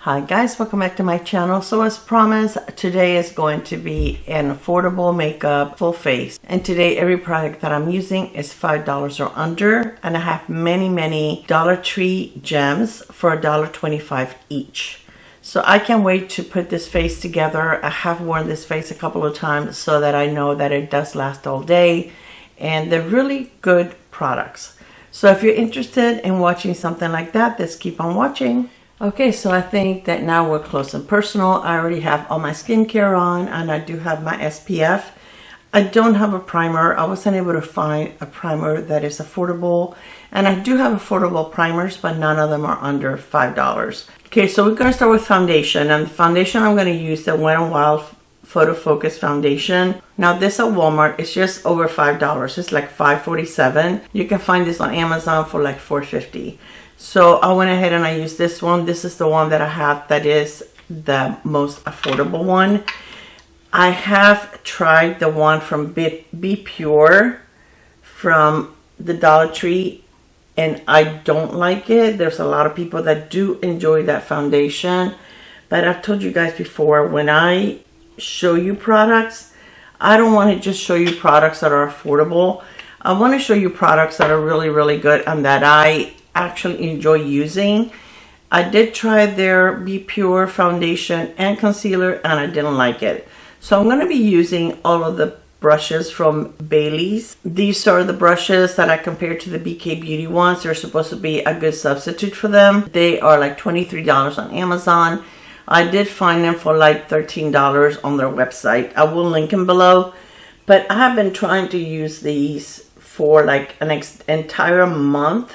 Hi guys, welcome back to my channel. So as promised, today is going to be an affordable makeup full face, and today every product that I'm using is $5 or under, and I have many Dollar Tree gems for $1.25 each. So I can't wait to put this face together. I have worn this face a couple of times so that I know that it does last all day, and they're really good products. So if you're interested in watching something like that, let's keep on watching. Okay, so I think that now we're close and personal. I already have all my skincare on, and I do have my SPF. I don't have a primer. I wasn't able to find a primer that is affordable, and I do have affordable primers, but none of them are under $5. Okay, so we're going to start with foundation, and the foundation I'm going to use the Wet n Wild Photo Focus Foundation. Now this at Walmart is just over $5. It's like $5.47. You can find this on Amazon for like $4.50. So I went ahead and I used this one. This is the one that I have that is the most affordable one. I have tried the one from BPure from the Dollar Tree, and I don't like it. There's a lot of people that do enjoy that foundation, but I've told you guys before, when I show you products, I don't want to just show you products that are affordable. I want to show you products that are really good and that I actually enjoy using. I did try their BPure foundation and concealer, and I didn't like it. So I'm going to be using all of the brushes from Bailey's. These are the brushes that I compared to the BK Beauty ones. They're supposed to be a good substitute for them. They are like $23 on Amazon. I did find them for like $13 on their website. I will link them below. But I have been trying to use these for like an entire month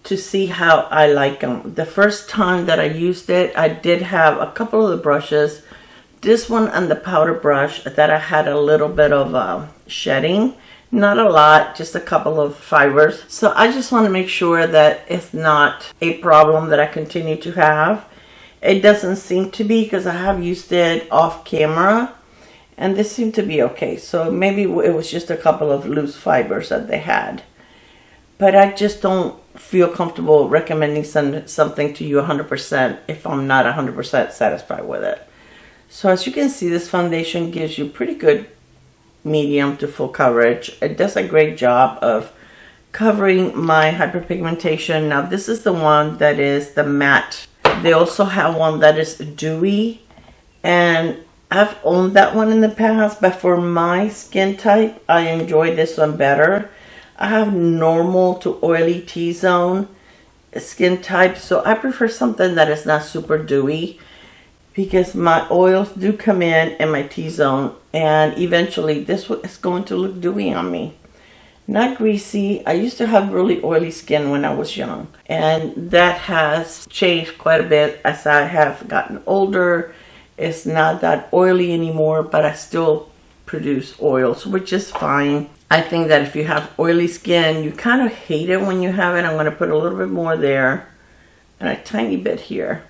to see how I like them. The first time that I used it, I did have a couple of the brushes, this one and the powder brush, that I had a little bit of shedding. Not a lot, just a couple of fibers. So I just want to make sure that it's not a problem that I continue to have. It doesn't seem to be, because I have used it off camera and this seemed to be okay. So maybe it was just a couple of loose fibers that they had. But I just don't feel comfortable recommending something to you 100% if I'm not 100% satisfied with it. So as you can see, this foundation gives you pretty good medium to full coverage. It does a great job of covering my hyperpigmentation. Now this is the one that is the matte. They also have one that is dewy, and I've owned that one in the past, but for my skin type, I enjoy this one better. I have normal to oily T-zone skin type, so I prefer something that is not super dewy, because my oils do come in my T-zone, and eventually this is going to look dewy on me. Not greasy. I used to have really oily skin when I was young, and that has changed quite a bit as I have gotten older. It's not that oily anymore, but I still produce oils, which is fine. I think that if you have oily skin, you kind of hate it when you have it. I'm going to put a little bit more there and a tiny bit here.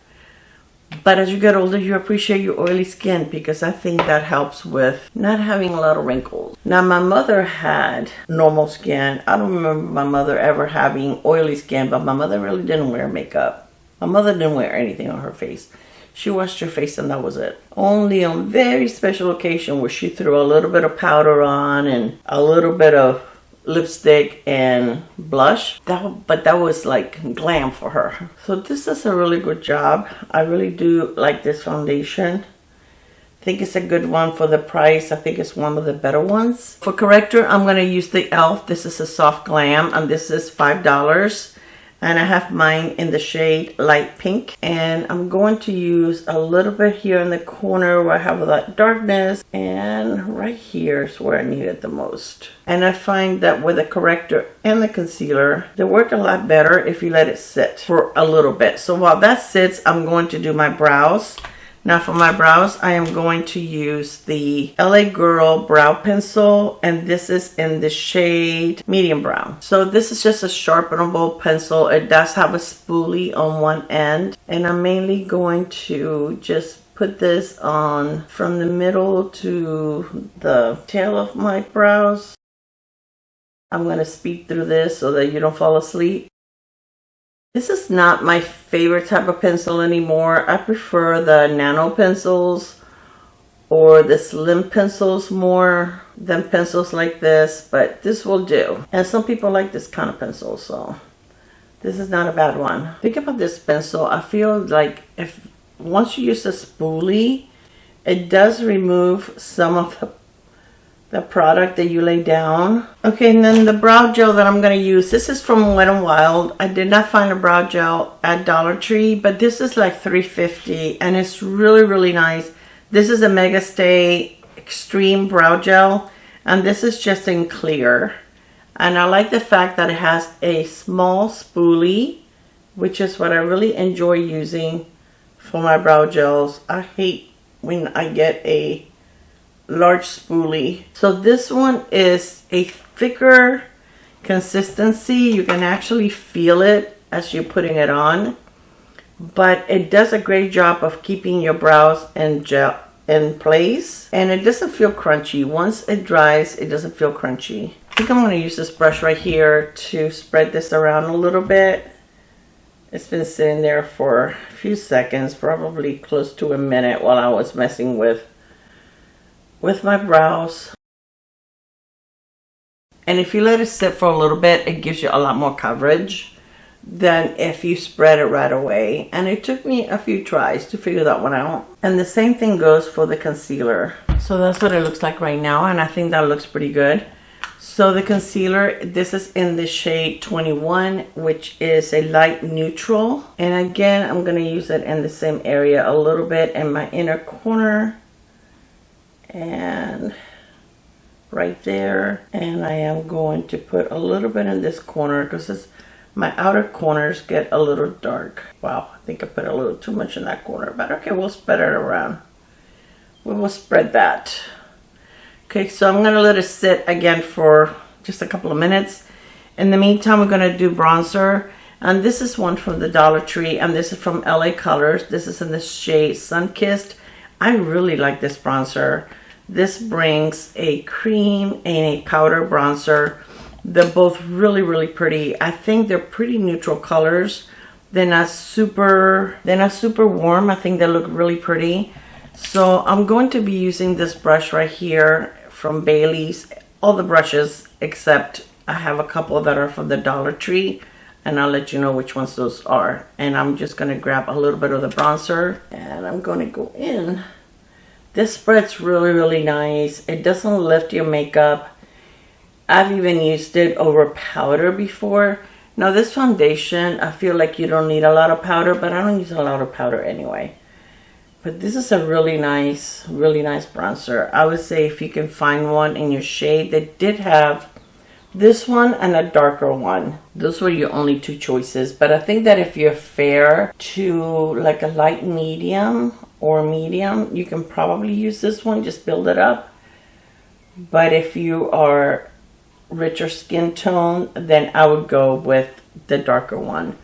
But as you get older, you appreciate your oily skin, because I think that helps with not having a lot of wrinkles. Now, my mother had normal skin. I don't remember my mother ever having oily skin, but my mother really didn't wear makeup. My mother didn't wear anything on her face. She washed her face and that was it. Only on very special occasion where she threw a little bit of powder on and a little bit of lipstick and blush. But that was like glam for her. So this is a really good job. I really do like this foundation. I think it's a good one for the price. I think it's one of the better ones. For corrector, I'm going to use the e.l.f. This is a soft glam, and this is $5. And I have mine in the shade light pink, and I'm going to use a little bit here in the corner where I have that darkness, and right here is where I need it the most. And I find that with the corrector and the concealer, they work a lot better if you let it sit for a little bit. So while that sits, I'm going to do my brows. Now for my brows, I am going to use the LA Girl brow pencil, and this is in the shade medium brown. So this is just a sharpenable pencil. It does have a spoolie on one end, and I'm mainly going to just put this on from the middle to the tail of my brows. I'm going to speed through this so that you don't fall asleep. This is not my favorite type of pencil anymore. I prefer the nano pencils or the slim pencils more than pencils like this, but this will do. And some people like this kind of pencil, so this is not a bad one. Think about this pencil. I feel like if once you use the spoolie, it does remove some of the product that you lay down. Okay, and then the brow gel that I'm going to use, this is from Wet n Wild. I did not find a brow gel at Dollar Tree, but this is like $3.50 and it's really nice. This is a Mega Stay Extreme Brow Gel, and this is just in clear. And I like the fact that it has a small spoolie, which is what I really enjoy using for my brow gels. I hate when I get a large spoolie. So this one is a thicker consistency. You can actually feel it as you're putting it on, but it does a great job of keeping your brows in place, and it doesn't feel crunchy. Once it dries, it doesn't feel crunchy. I think I'm going to use this brush right here to spread this around a little bit. It's been sitting there for a few seconds, probably close to a minute, while I was messing with my brows. And if you let it sit for a little bit, it gives you a lot more coverage than if you spread it right away. And it took me a few tries to figure that one out. And the same thing goes for the concealer. So that's what it looks like right now, and I think that looks pretty good. So the concealer, this is in the shade 21, which is a light neutral. And again, I'm going to use it in the same area a little bit in my inner corner and right there. And I am going to put a little bit in this corner because my outer corners get a little dark. Wow, I think I put a little too much in that corner, but okay, we'll spread it around. We will spread that. Okay, so I'm gonna let it sit again for just a couple of minutes. In the meantime, we're gonna do bronzer. And this is one from the Dollar Tree, and this is from LA Colors. This is in the shade Sunkissed. I really like this bronzer. This brings a cream and a powder bronzer. They're both really pretty. I think they're pretty neutral colors. They're not super warm. I think they look really pretty. So I'm going to be using this brush right here from Bailey's. All the brushes except I have a couple that are from the Dollar Tree, and I'll let you know which ones those are. And I'm just going to grab a little bit of the bronzer and I'm going to go in. This spread's really nice. It doesn't lift your makeup. I've even used it over powder before. Now this foundation, I feel like you don't need a lot of powder, but I don't use a lot of powder anyway. But this is a really nice bronzer. I would say if you can find one in your shade. They did have this one and a darker one. Those were your only two choices. But I think that if you're fair to like a light medium or medium, you can probably use this one. Just build it up. But if you are richer skin tone, then I would go with the darker one.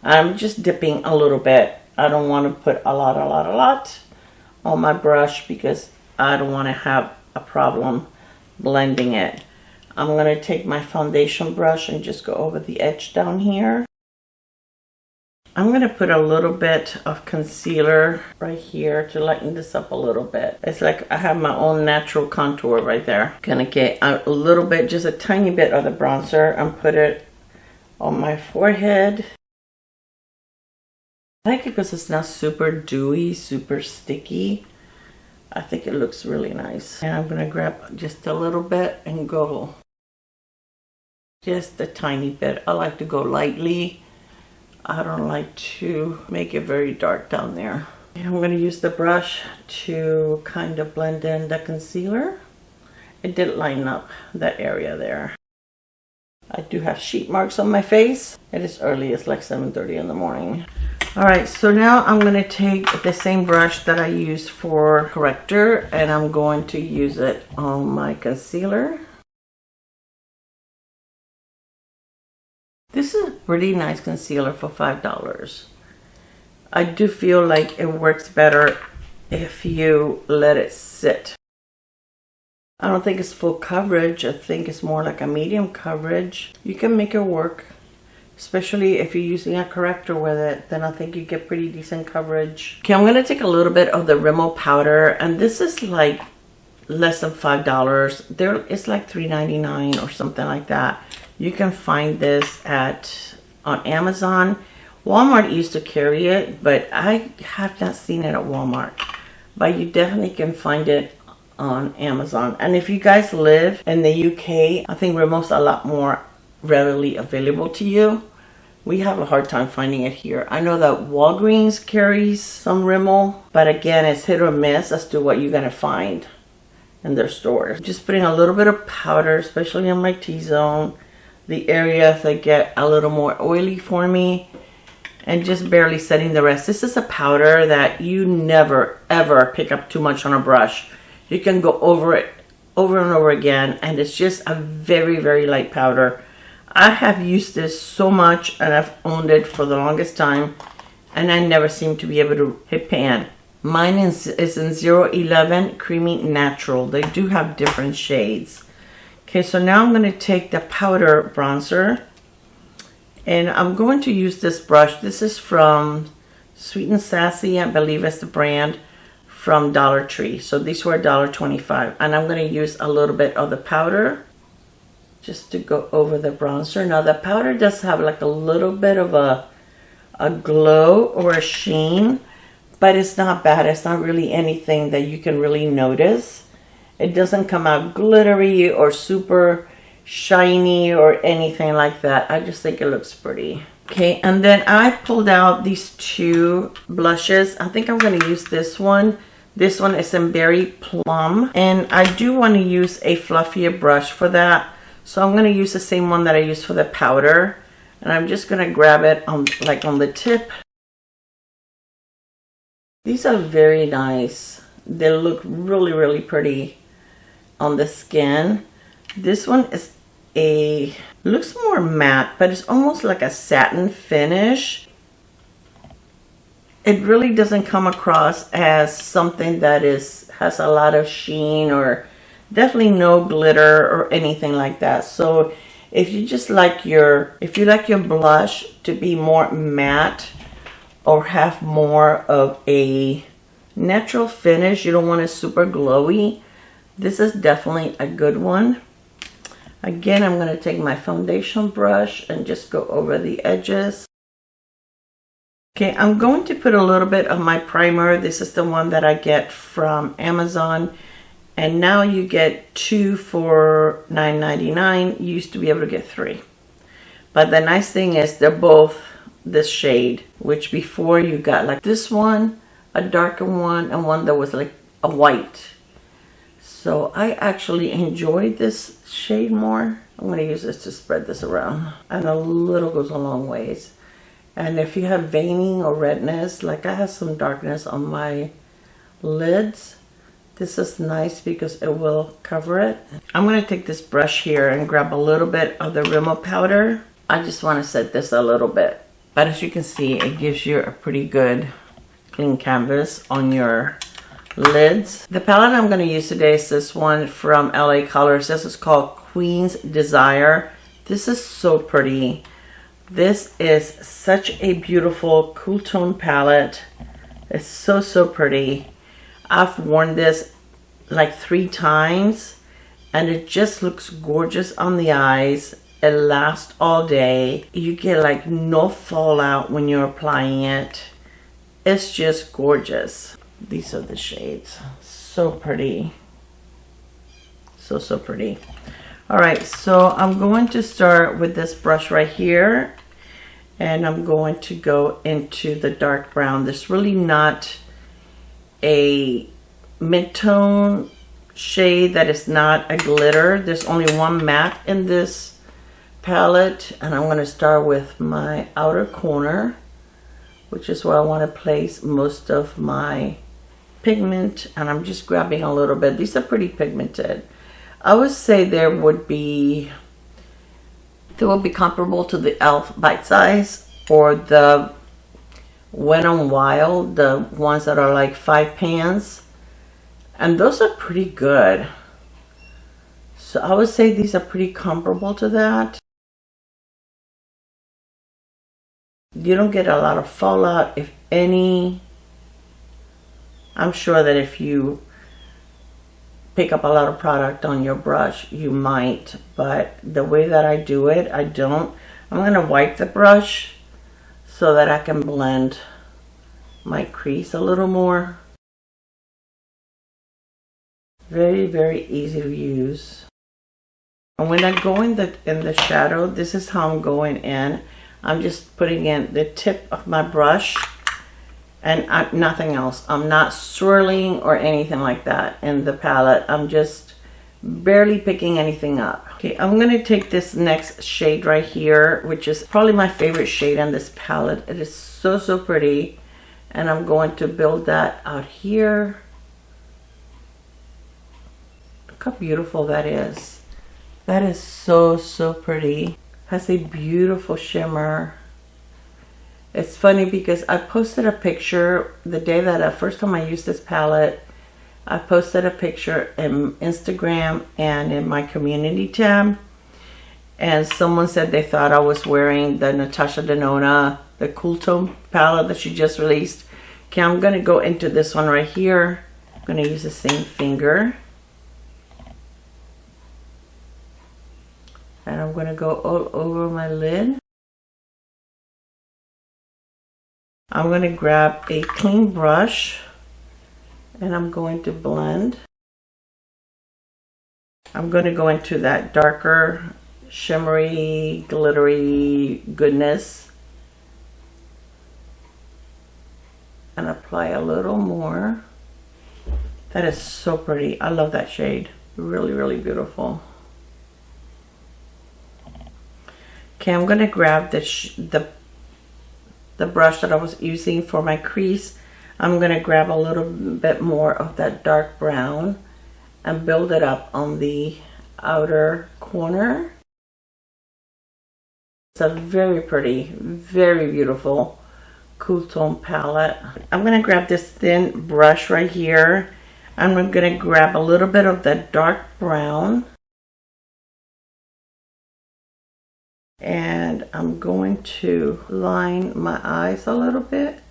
I'm just dipping a little bit. I don't want to put a lot on my brush because I don't want to have a problem blending it. I'm going to take my foundation brush and just go over the edge down here. I'm going to put a little bit of concealer right here to lighten this up a little bit. It's like I have my own natural contour right there. Gonna get a little bit, just a tiny bit of the bronzer and put it on my forehead. I like it because it's not super dewy, super sticky. I think it looks really nice. And I'm going to grab just a little bit and go just a tiny bit. I like to go lightly. I don't like to make it very dark down there. And I'm going to use the brush to kind of blend in the concealer. It did line up that area there. I do have sheet marks on my face. It is early, it's like 7:30 in the morning. Alright, so now I'm going to take the same brush that I used for corrector and I'm going to use it on my concealer. This is a pretty nice concealer for $5. I do feel like it works better if you let it sit. I don't think it's full coverage. I think it's more like a medium coverage. You can make it work. especially if you're using a corrector with it, then I think you get pretty decent coverage. Okay, I'm gonna take a little bit of the Rimmel powder, and this is like less than $5. There, it's like $3.99 or something like that. You can find this on Amazon. Walmart used to carry it, but I have not seen it at Walmart. But you definitely can find it on Amazon. And if you guys live in the UK, I think Rimmel's a lot more readily available to you. We have a hard time finding it here. I know that Walgreens carries some Rimmel, but again, it's hit or miss as to what you're gonna find in their stores. Just putting a little bit of powder, especially on my T-zone, the areas that get a little more oily for me, and just barely setting the rest. This is a powder that you never ever pick up too much on a brush. You can go over it over and over again, and it's just a very, very light powder. I have used this so much, and I've owned it for the longest time, and I never seem to be able to hit pan. Mine is in 011 Creamy Natural. They do have different shades. Okay, so now I'm going to take the powder bronzer, and I'm going to use this brush. This is from Sweet and Sassy, I believe is the brand, from Dollar Tree. So these were $1.25, and I'm going to use a little bit of the powder just to go over the bronzer. Now the powder does have like a little bit of a glow or a sheen, but it's not bad. It's not really anything that you can really notice. It doesn't come out glittery or super shiny or anything like that. I just think it looks pretty. Okay, and then I pulled out these two blushes. I think I'm going to use this one. This one is in Berry Plum, and I do want to use a fluffier brush for that. So I'm going to use the same one that I used for the powder, and I'm just going to grab it on the tip. These are very nice. They look really, really pretty on the skin. This one is looks more matte, but it's almost like a satin finish. It really doesn't come across as something that has a lot of sheen, or definitely no glitter or anything like that. So if you just like if you like your blush to be more matte or have more of a natural finish, you don't want it super glowy, this is definitely a good one. Again, I'm going to take my foundation brush and just go over the edges. Okay, I'm going to put a little bit of my primer. This is the one that I get from Amazon. And now you get 2 for $9.99. You used to be able to get 3. But the nice thing is they're both this shade, which before you got like this one, a darker one, and one that was like a white. So I actually enjoyed this shade more. I'm going to use this to spread this around. And a little goes a long ways. And if you have veining or redness, like I have some darkness on my lids, this is nice because it will cover it. I'm going to take this brush here and grab a little bit of the Rimmel powder. I just want to set this a little bit. But as you can see, it gives you a pretty good clean canvas on your lids. The palette I'm going to use today is this one from LA Colors. This is called Queen's Desire. This is so pretty. This is such a beautiful cool tone palette. It's so, so pretty. I've worn this like 3 times, and it just looks gorgeous on the eyes. It lasts all day. You get like no fallout when you're applying it. It's just gorgeous. These are the shades. So pretty. So, so pretty. Alright, so I'm going to start with this brush right here, and I'm going to go into the dark brown. There's really not a mid-tone shade that is not a glitter. There's only one matte in this palette, and I'm going to start with my outer corner, which is where I want to place most of my pigment, and I'm just grabbing a little bit. These are pretty pigmented. I would say they would be comparable to the e.l.f. Bite Size or the Wet n Wild, the ones that are like 5 pans, and those are pretty good. So I would say these are pretty comparable to that. You don't get a lot of fallout, if any. I'm sure that if you pick up a lot of product on your brush, you might, but the way that I do it, I don't. I'm going to wipe the brush so that I can blend my crease a little more. Very, very easy to use. And when I go in the shadow, this is how I'm going in. I'm just putting in the tip of my brush and nothing else. I'm not swirling or anything like that in the palette. I'm just barely picking anything up. Okay, I'm going to take this next shade right here, which is probably my favorite shade on this palette. It is so, so pretty. And I'm going to build that out here. Look how beautiful that is. That is so, so pretty. Has a beautiful shimmer. It's funny because I posted a picture the day that first time I used this palette. I posted a picture in Instagram and in my community tab, and someone said they thought I was wearing the Natasha Denona, the Cool Tone palette that she just released. Okay, I'm going to go into this one right here. I'm going to use the same finger. And I'm going to go all over my lid. I'm going to grab a clean brush and I'm going to blend. I'm going to go into that darker, shimmery, glittery goodness and apply a little more. That is so pretty. I love that shade. Really, really beautiful. Okay, I'm going to grab the brush that I was using for my crease. I'm going to grab a little bit more of that dark brown and build it up on the outer corner. It's a very pretty, very beautiful Cool Tone palette. I'm going to grab this thin brush right here. I'm going to grab a little bit of that dark brown. And I'm going to line my eyes a little bit.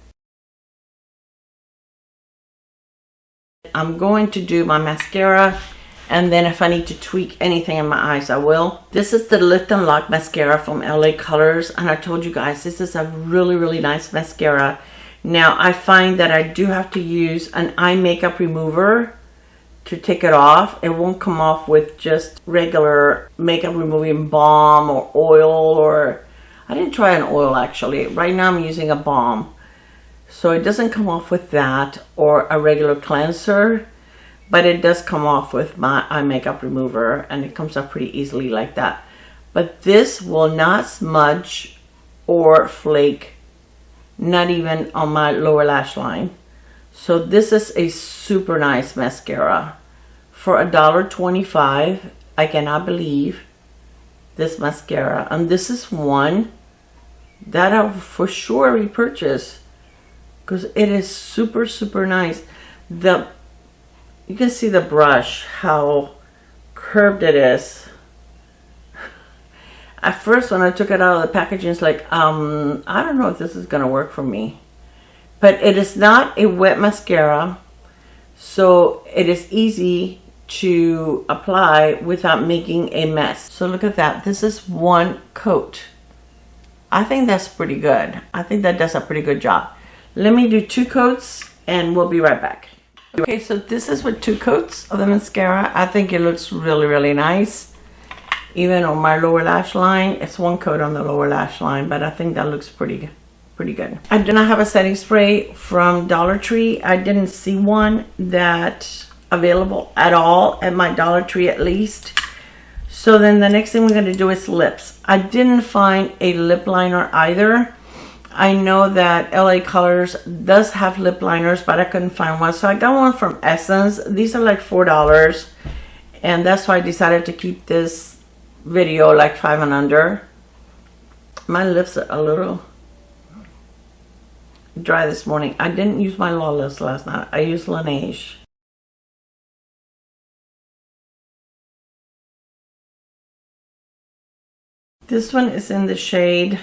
I'm going to do my mascara, and then if I need to tweak anything in my eyes, I will. This is the Lift and Lock Mascara from LA Colors, and I told you guys this is a really, really nice mascara. Now, I find that I do have to use an eye makeup remover to take it off. It won't come off with just regular makeup removing balm or oil, or I didn't try an oil actually. Right now I'm using a balm. So it doesn't come off with that or a regular cleanser, but it does come off with my eye makeup remover, and it comes off pretty easily like that. But this will not smudge or flake, not even on my lower lash line. So this is a super nice mascara. For $1.25, I cannot believe this mascara. And this is one that I'll for sure repurchase because it is super, super nice. You can see the brush, how curved it is. At first when I took it out of the packaging, it's like, I don't know if this is going to work for me. But it is not a wet mascara, so it is easy to apply without making a mess. So look at that. This is one coat. I think that's pretty good. I think that does a pretty good job. Let me do 2 coats and we'll be right back. Okay, so this is with 2 coats of the mascara. I think it looks really, really nice. Even on my lower lash line, it's 1 coat on the lower lash line, but I think that looks pretty good. I do not have a setting spray from Dollar Tree. I didn't see one that available at all at my Dollar Tree, at least. So then the next thing we're going to do is lips. I didn't find a lip liner either. I know that LA Colors does have lip liners, but I couldn't find one. So I got one from Essence. These are like $4, and that's why I decided to keep this video like 5 and under. My lips are a little dry this morning. I didn't use my Lawless last night. I used Laneige. This one is in the shade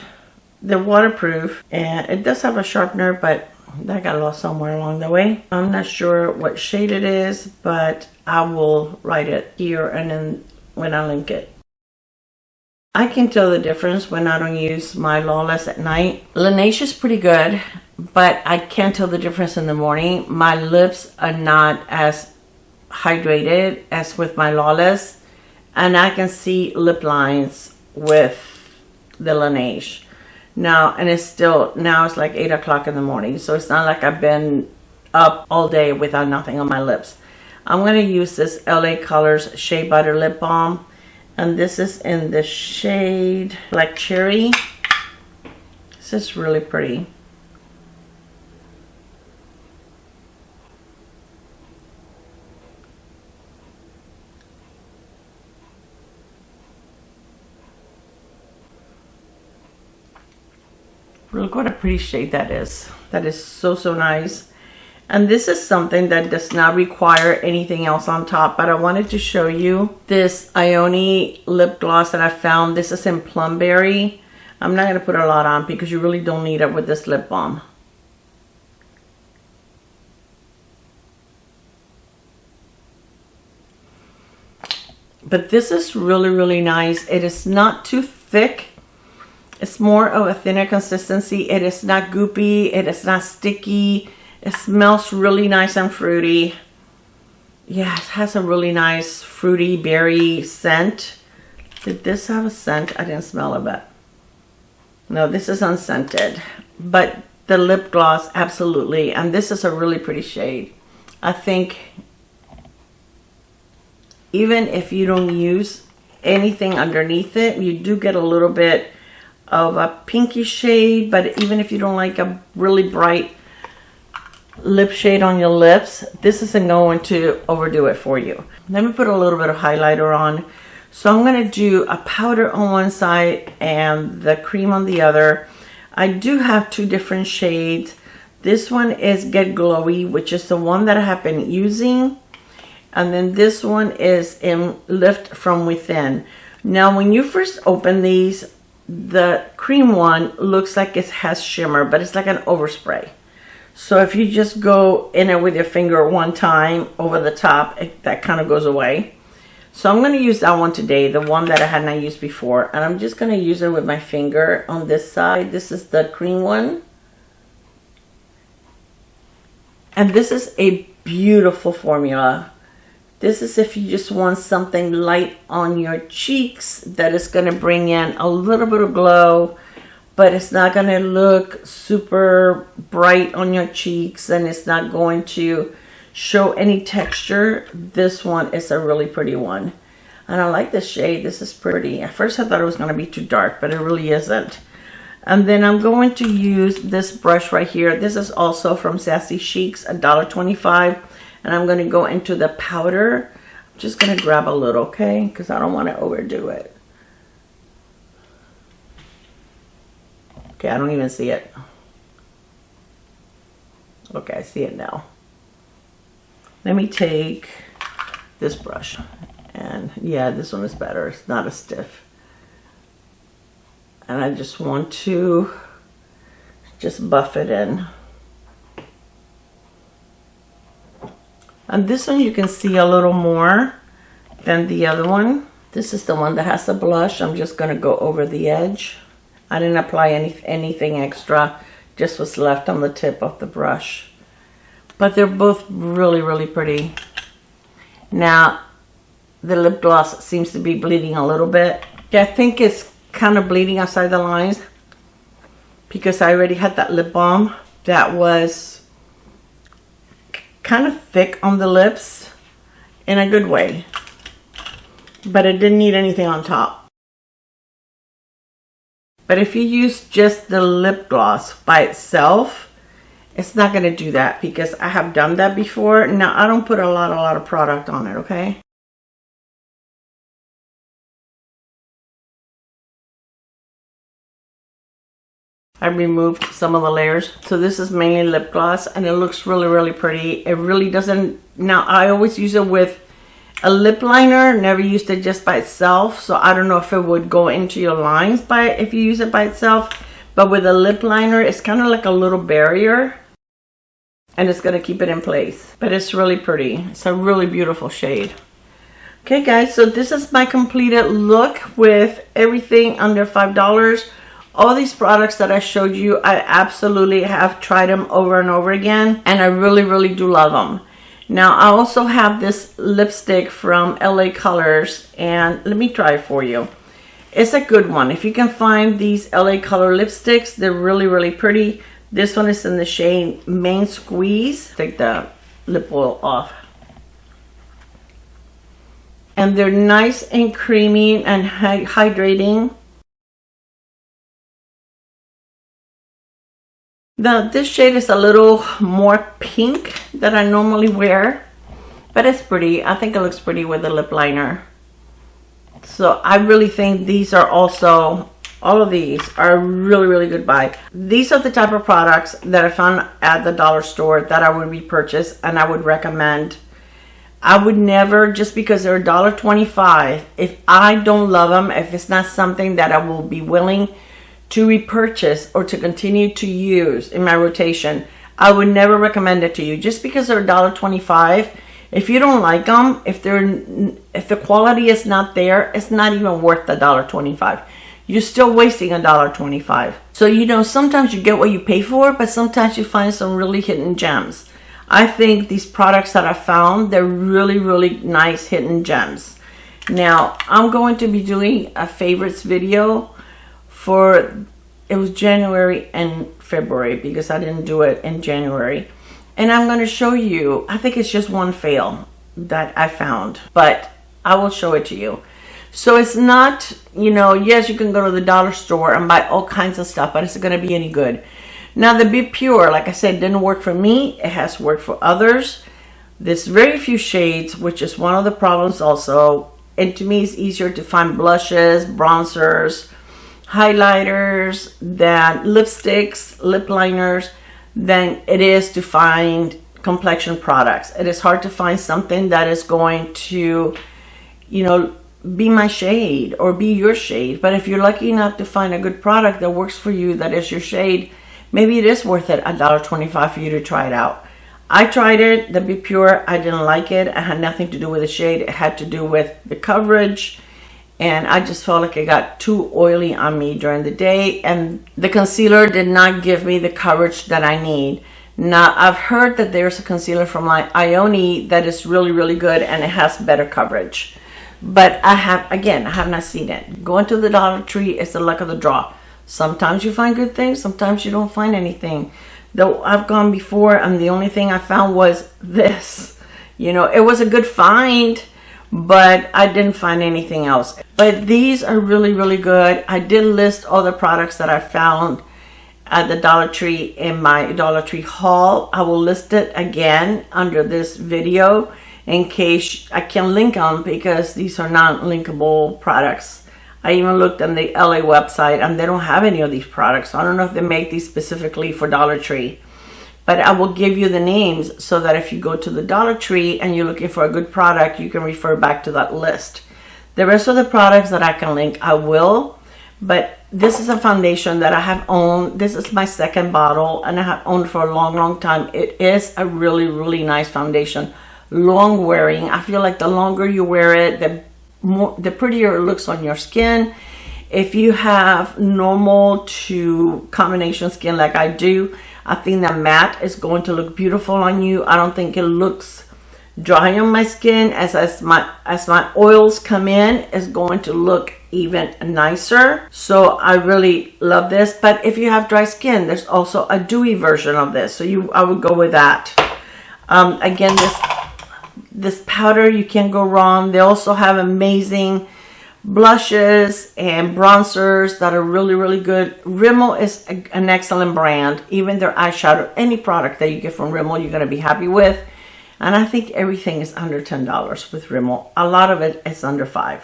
They're waterproof, and it does have a sharpener, but that got lost somewhere along the way. I'm not sure what shade it is, but I will write it here and then when I link it. I can tell the difference when I don't use my Lawless at night. Laneige is pretty good, but I can't tell the difference in the morning. My lips are not as hydrated as with my Lawless, and I can see lip lines with the Laneige. Now, and it's still, now it's like 8 o'clock in the morning, so it's not like I've been up all day without nothing on my lips. I'm going to use this LA Colors Shea Butter Lip Balm, and this is in the shade Black Cherry. This is really pretty. Look what a pretty shade that is. That is so, so nice. And this is something that does not require anything else on top, but I wanted to show you this Ioni lip gloss that I found. This is in Plumbery. I'm not going to put a lot on because you really don't need it with this lip balm. But this is really, really nice. It is not too thick. It's more of a thinner consistency. It is not goopy. It is not sticky. It smells really nice and fruity. Yeah, it has a really nice fruity berry scent. Did this have a scent? I didn't smell of it. No, this is unscented. But the lip gloss, absolutely. And this is a really pretty shade. I think even if you don't use anything underneath it, you do get a little bit of a pinky shade, but even if you don't like a really bright lip shade on your lips, this isn't going to overdo it for you. Let me put a little bit of highlighter on. So I'm going to do a powder on one side and the cream on the other. I do have two different shades. This one is Get Glowy, which is the one that I have been using, and then this one is in Lift From Within. Now when you first open these, the cream one looks like it has shimmer, but it's like an overspray. So if you just go in it with your finger one time over the top, that kind of goes away. So I'm going to use that one today, the one that I had not used before. And I'm just going to use it with my finger on this side. This is the cream one. And this is a beautiful formula. This is if you just want something light on your cheeks that is going to bring in a little bit of glow, but it's not going to look super bright on your cheeks, and it's not going to show any texture. This one is a really pretty one. And I like this shade. This is pretty. At first I thought it was going to be too dark, but it really isn't. And then I'm going to use this brush right here. This is also from Sassy Chic's, $1.25. And I'm going to go into the powder. I'm just going to grab a little, okay? Because I don't want to overdo it. Okay, I don't even see it. Okay, I see it now. Let me take this brush. And yeah, this one is better. It's not as stiff. And I just want to just buff it in. And this one you can see a little more than the other one. This is the one that has the blush. I'm just going to go over the edge. I didn't apply anything extra. Just what's left on the tip of the brush. But they're both really, really pretty. Now, the lip gloss seems to be bleeding a little bit. Yeah, I think it's kind of bleeding outside the lines because I already had that lip balm that was kind of thick on the lips in a good way, but it didn't need anything on top. But if you use just the lip gloss by itself, it's not going to do that because I have done that before. Now I don't put a lot of product on it, okay? I removed some of the layers. So this is mainly lip gloss and it looks really, really pretty. It really doesn't, now I always use it with a lip liner, never used it just by itself. So I don't know if it would go into your lines if you use it by itself, But with a lip liner, it's kind of like a little barrier. And it's going to keep it in place. But it's really pretty. It's a really beautiful shade. Okay guys, so this is my completed look with everything under $5. All these products that I showed you, I absolutely have tried them over and over again. And I really do love them. Now I also have this lipstick from LA Colors. And let me try it for you. It's a good one. If you can find these LA Color lipsticks, they're really pretty. This one is in the shade Main Squeeze. Take the lip oil off. And they're nice and creamy and hydrating. Now this shade is a little more pink than I normally wear. But it's pretty. I think it looks pretty with the lip liner. So I really think these are also, all of these are really good buy. These are the type of products that I found at the dollar store that I would repurchase and I would recommend. I would never, just because they're $1.25, if I don't love them, if it's not something that I will be willing to repurchase or to continue to use in my rotation, I would never recommend it to you. Just because they're $1.25, if you don't like them, if the quality is not there, it's not even worth the $1.25. You're still wasting $1.25. So, you know, sometimes you get what you pay for, but sometimes you find some really hidden gems. I think these products that I found, they're really nice hidden gems. Now, I'm going to be doing a favorites video for, it was January and February because I didn't do it in January. And I'm going to show you, I think it's just one fail that I found, but I will show it to you. So it's not, you know, yes, you can go to the dollar store and buy all kinds of stuff, but it's going to be any good. Now the BPure, like I said, didn't work for me. It has worked for others. There's very few shades, which is one of the problems also. And to me, it's easier to find blushes, bronzers, highlighters, than lipsticks, lip liners, than it is to find complexion products. It is hard to find something that is going to, you know, be my shade or be your shade. But if you're lucky enough to find a good product that works for you, that is your shade, maybe it is worth it, $1.25 for you to try it out. I tried it, the BPure, I didn't like it. It had nothing to do with the shade. It had to do with the coverage. And I just felt like it got too oily on me during the day. And the concealer did not give me the coverage that I need. Now, I've heard that there's a concealer from like Ioni that is really good and it has better coverage. But I have not seen it. Going to the Dollar Tree is the luck of the draw. Sometimes you find good things, sometimes you don't find anything. Though I've gone before and the only thing I found was this. You know, it was a good find, but I didn't find anything else. But these are really good. I did list all the products that I found at the Dollar Tree in my Dollar Tree haul. I will list it again under this video in case I can link them, because these are not linkable products. I even looked on the LA website and they don't have any of these products. So I don't know if they make these specifically for Dollar Tree. But I will give you the names so that if you go to the Dollar Tree and you're looking for a good product, you can refer back to that list. The rest of the products that I can link, I will. But this is a foundation that I have owned. This is my second bottle and I have owned for a long time. It is a really nice foundation. Long wearing. I feel like the longer you wear it, the prettier it looks on your skin. If you have normal to combination skin like I do, I think that matte is going to look beautiful on you. I don't think it looks dry on my skin. As my oils come in, it's going to look even nicer. So I really love this. But if you have dry skin, there's also a dewy version of this. So I would go with that. Again, this powder, you can't go wrong. They also have amazing blushes and bronzers that are really good. Rimmel is an excellent brand. Even their eyeshadow, any product that you get from Rimmel, you're going to be happy with. And I think everything is under $10 with Rimmel. A lot of it is under $5.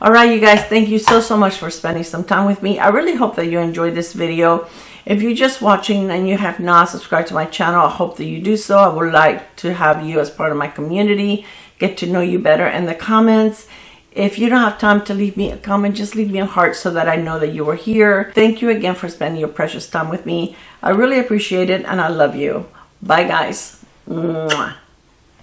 All right, you guys, thank you so much for spending some time with me. I really hope that you enjoyed this video. If you're just watching and you have not subscribed to my channel, I hope that you do so. I would like to have you as part of my community, get to know you better in the comments. If you don't have time to leave me a comment, just leave me a heart so that I know that you were here. Thank you again for spending your precious time with me. I really appreciate it, and I love you. Bye, guys. Mwah.